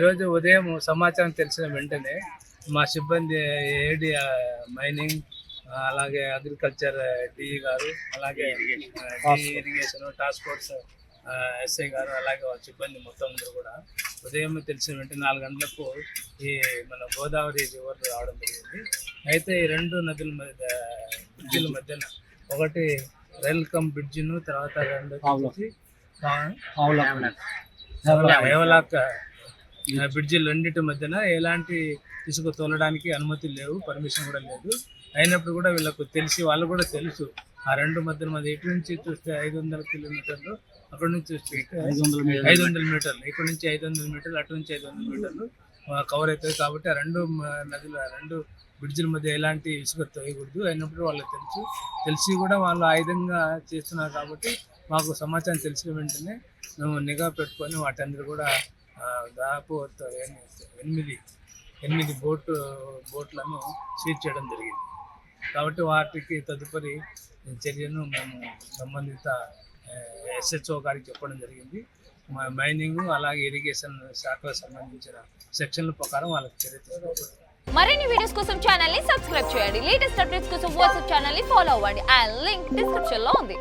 ఈరోజు ఉదయం సమాచారం తెలిసిన వెంటనే మా సిబ్బంది ఏడి మైనింగ్, అలాగే అగ్రికల్చర్ డిఈ గారు, అలాగే ఇరిగేషన్ టాస్క్ ఫోర్స్ ఎస్ఐ గారు, అలాగే వాళ్ళ సిబ్బంది మొత్తం అందరూ కూడా ఉదయం తెలిసిన వెంటనే 4 గంటలకు ఈ మన గోదావరి రివర్ రావడం జరిగింది. అయితే ఈ 2 నదుల బ్రిడ్జిల మధ్యన ఒకటి రైల్కమ్ బ్రిడ్జిను, తర్వాత రెండోది హేవలాక్ బ్రిడ్జి రెండింటి మధ్యన ఎలాంటి ఇసుక తోలడానికి అనుమతి లేవు, పర్మిషన్ కూడా లేదు. అయినప్పుడు కూడా వీళ్ళకు తెలిసి, వాళ్ళు కూడా తెలుసు ఆ 2 మధ్యన ఇటు నుంచి చూస్తే 500 కిలోమీటర్లు, అక్కడ నుంచి చూస్తే 500 మీటర్లు, ఇక్కడ నుంచి 500 మీటర్లు, అటు నుంచి 500 మీటర్లు కవర్ అవుతుంది. కాబట్టి ఆ 2 నదుల 2 బ్రిడ్జిల మధ్య ఎలాంటి ఇసుక తోయకూడదు. అయినప్పుడు వాళ్ళకి తెలిసి కూడా వాళ్ళు ఆ విధంగా చేస్తున్నారు. కాబట్టి మాకు సమాచారం తెలిసిన వెంటనే మేము నిఘా పెట్టుకొని వాటందరూ కూడా దాదాపు 8 బోట్లను సీజ్ చేయడం జరిగింది. కాబట్టి వాటికి తదుపరి చర్యను మేము సంబంధిత SHO గారికి చెప్పడం జరిగింది. మైనింగ్ అలాగే ఇరిగేషన్ శాఖలకు సంబంధించిన సెక్షన్ల ప్రకారం వాళ్ళకి చర్య తీసుకోవాలి. మరిన్ని వీడియోస్ కోసం ఛానల్ ని సబ్స్క్రైబ్ చేయండి. లేటెస్ట్ అప్డేట్స్ కోసం వాట్సాప్ ఛానల్ ని ఫాలో అవ్వండి. ఆ లింక్ డిస్క్రిప్షన్ లో ఉంది.